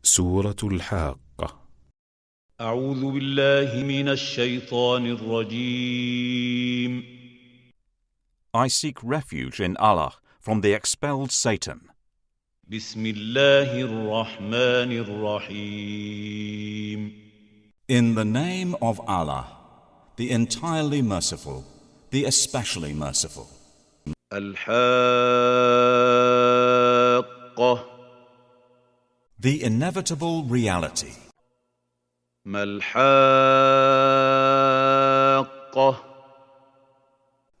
سورة الحاقة. أعوذ بالله من الشيطان الرجيم. I seek refuge in Allah from the expelled Satan. بسم الله الرحمن الرحيم. In the name of Allah, the entirely merciful, the especially merciful. al-Haaqqah. The inevitable reality. ما الحاقة.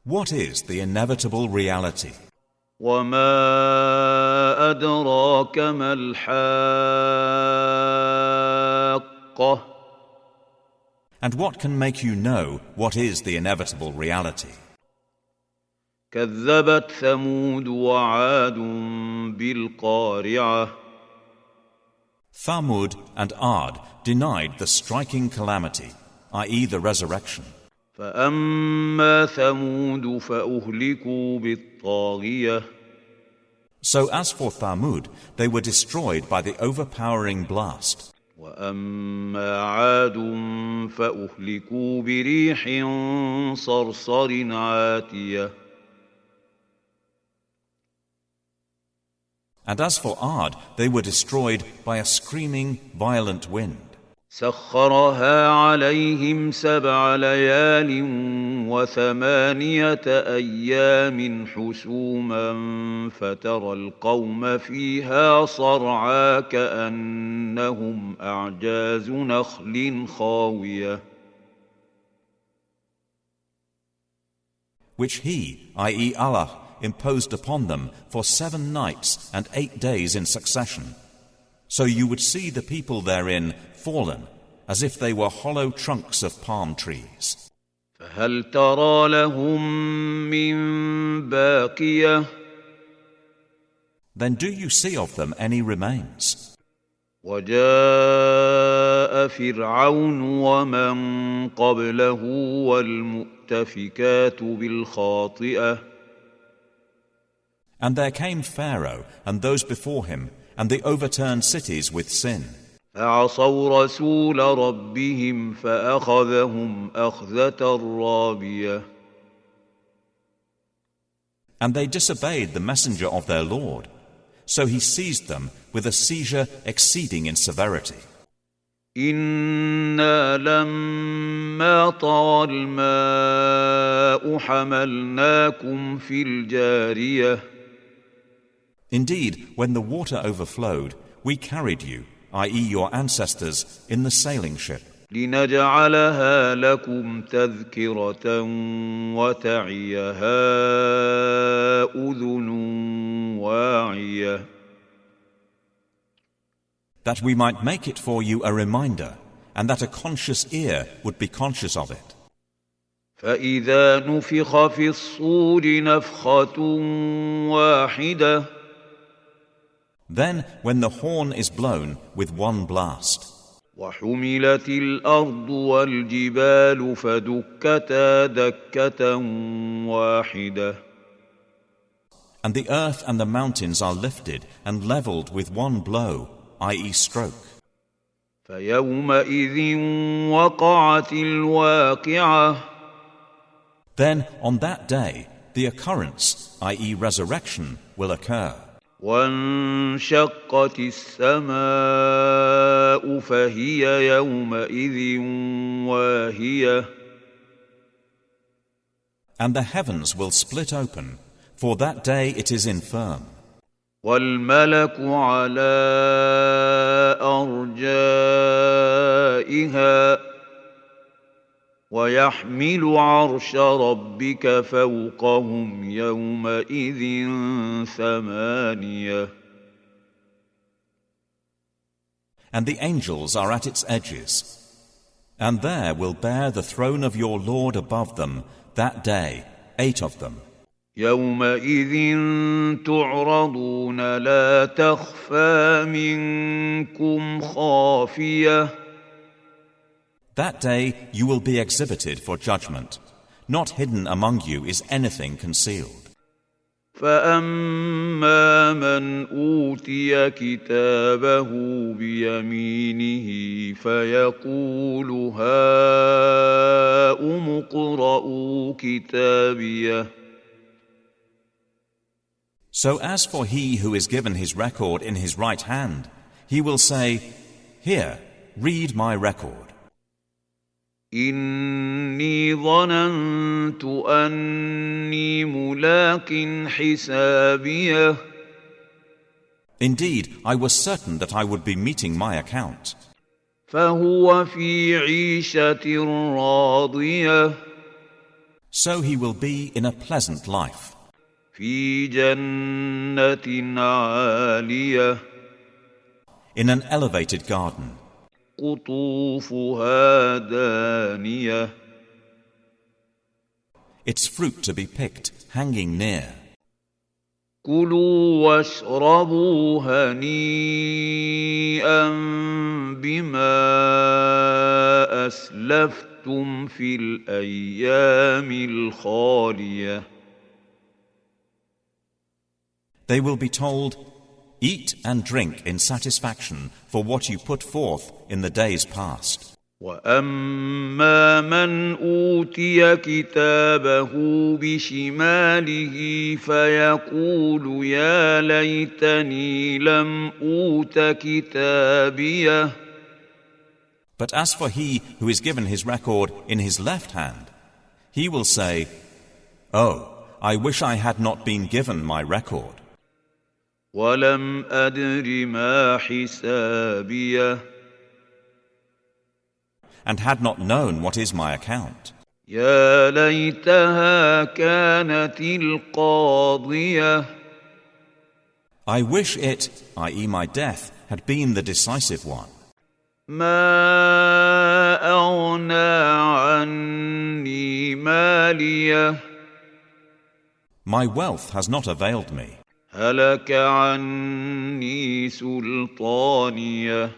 What is the inevitable reality? وما أدراك ما الحاقة. And what can make you know what is the inevitable reality? كذبت ثمود وعاد بالقارعة. Thamud and Ad denied the striking calamity, i.e. the resurrection. فأما ثمود فأهلكوا بالطاغية. So as for Thamud, they were destroyed by the overpowering blast. وأما عاد فأهلكوا بريح صرصر عاتية. And as for Ad, they were destroyed by a screaming, violent wind. سخرها عليهم 7 ليال و8 أيام حسوما فترى القوم فيها صرعى كأنهم أعجاز نخل خاوية. Which he, i.e. Allah, imposed upon them for 7 nights and 8 days in succession. So you would see the people therein fallen, as if they were hollow trunks of palm trees. فهل ترى لهم من باقية. Then do you see of them any remains? وجاء فرعون ومن قبله والمؤتفكات بالخاطئة. And there came Pharaoh and those before him, and the overturned cities with sin. فعصوا رسول ربهم فأخذهم أخذة رابية. And they disobeyed the messenger of their Lord, so he seized them with a seizure exceeding in severity. إنا لما طغى الماء حملناكم في الجارية. Indeed, when the water overflowed, we carried you, i.e. your ancestors, in the sailing ship. لنجعلها لكم تذكرة وتعيها أذن واعية. That we might make it for you a reminder, and that a conscious ear would be conscious of it. فإذا نفخ في الصور نفخة واحدة. Then, when the horn is blown with one blast, وحملت الأرض والجبال فدكتا دكة واحدة. and the earth and the mountains are lifted and leveled with one blow, i.e. stroke. فيومئذ وقعت الواقعة. Then, on that day, the occurrence, i.e. resurrection, will occur. وانشقت السماء فهي يومئذ واهية. And the heavens will split open, for that day it is infirm. والملك على أرجائها ويحمل عرش ربك فوقهم يومئذ 8. And the angels are at its edges, and there will bear the throne of your Lord above them that day, 8 of them. يومئذ تعرضون لا تخفى منكم خافية. That day you will be exhibited for judgment. Not hidden among you is anything concealed. فأما من أوتي كتابه بيمينه فيقول هاؤم اقرءوا كتابيه. So as for he who is given his record in his right hand, he will say, Here, read my record. إني ظننت أني ملاق حسابيه. Indeed, I was certain that I would be meeting my account. فهو في عيشة راضية. So he will be in a pleasant life. في جنة عالية. In an elevated garden. قطوفها دانية. Its fruit to be picked, hanging near. كلوا واشربوا هنيئا بما أسلفتم في الأيام الخالية. They will be told, Eat and drink in satisfaction for what you put forth in the days past. وأما من أوتي كتابه بشماله فيقول يا ليتني لم أوت كتابيه. But as for he who is given his record in his left hand, he will say, Oh, I wish I had not been given my record. ولم أدر ما حسابيه. And had not known what is my account. يا ليتها كانت القاضية. I wish it, i.e. my death, had been the decisive one. ما أغنى عني ماليه. My wealth has not availed me. هلك عني سلطانيه.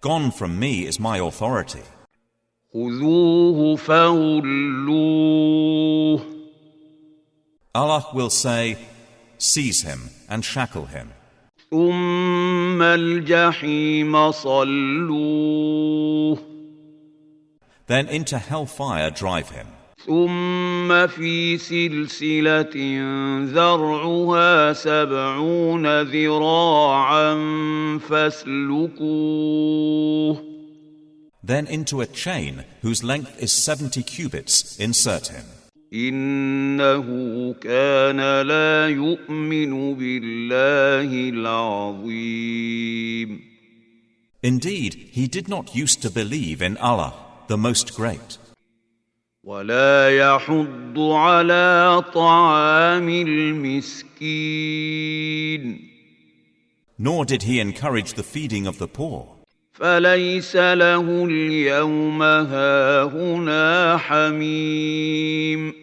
Gone from me is my authority. خذوه فغلوه. Allah will say, Seize him and shackle him. ثم الجحيم صلوه. Then into hellfire drive him. ثم في سلسلة ذرعها 70 ذراعا فاسلكوه. Then into a chain whose length is 70 cubits insert him. إنه كان لا يؤمن بالله العظيم. Indeed, he did not used to believe in Allah, the Most Great. ولا يحض على طعام المسكين. Nor did he encourage the feeding of the poor. فليس له اليوم هاهنا حميم.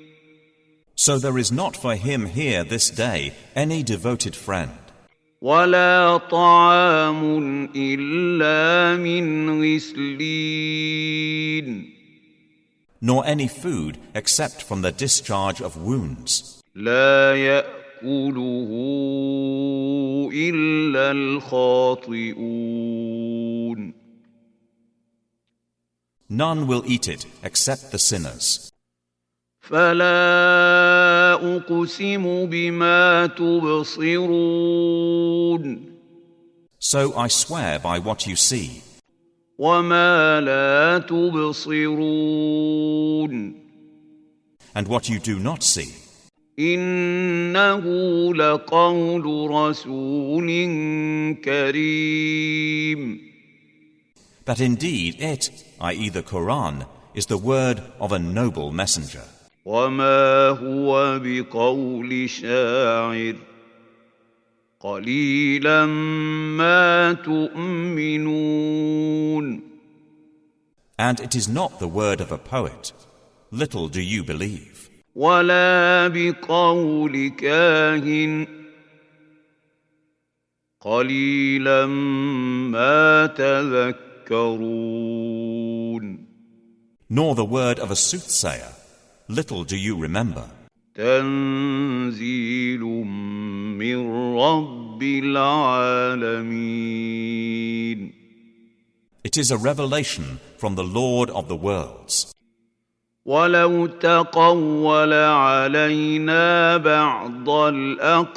So there is not for him here this day any devoted friend. ولا طعام إلا من غسلين. Nor any food except from the discharge of wounds. لا يأكله إلا الخاطئون. None will eat it except the sinners. فلا أقسم بما تبصرون. So I swear by what you see. وما لا تبصرون. And what you do not see. إنه لقول رسول كريم. That indeed it, i.e. the Qur'an, is the word of a noble messenger. وما هو بقول شاعر قليلا ما تؤمنون. And it is not the word of a poet. Little do you believe. ولا بقول كاهن قليلا ما تذكرون. Nor the word of a soothsayer. Little do you remember. تنزيل من رب العالمين. It is a revelation from the Lord of the worlds. ولو تقول علينا بعض الأقاويل.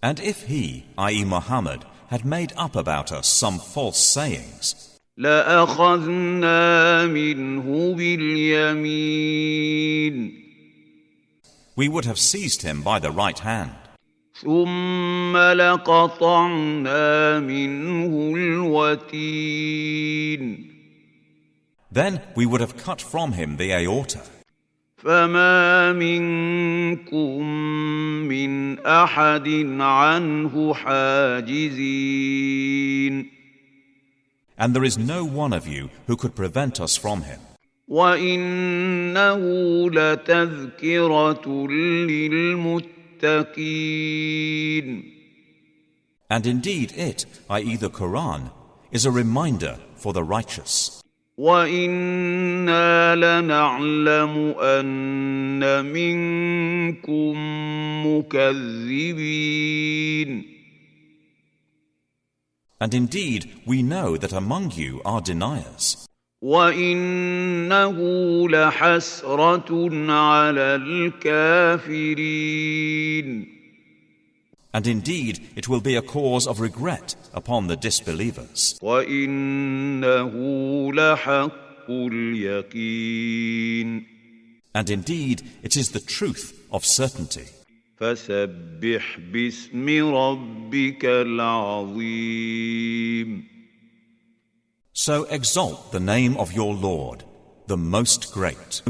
And if he, i.e. Muhammad, had made up about us some false sayings, لأخذنا منه باليمين. we would have seized him by the right hand. ثم لقطعنا منه الوتين. Then we would have cut from him the aorta. فما منكم من أحد عنه حاجزين. And there is no one of you who could prevent us from him. وإنه لتذكرة للمتقين. And indeed it, i.e. the Qur'an, is a reminder for the righteous. وَإِنَّا لَنَعْلَمُ أَنَّ مِنكُم مُكَذِّبِينَ. And indeed we know that among you are deniers. وَإِنَّهُ لَحَسْرَةٌ عَلَى الْكَافِرِينَ. And indeed it will be a cause of regret upon the disbelievers. وَإِنَّهُ لَحَقُّ الْيَقِينِ. And indeed it is the truth of certainty. فَسَبِّحْ بِاسْمِ رَبِّكَ الْعَظِيمِ. So exalt the name of your Lord, the Most Great.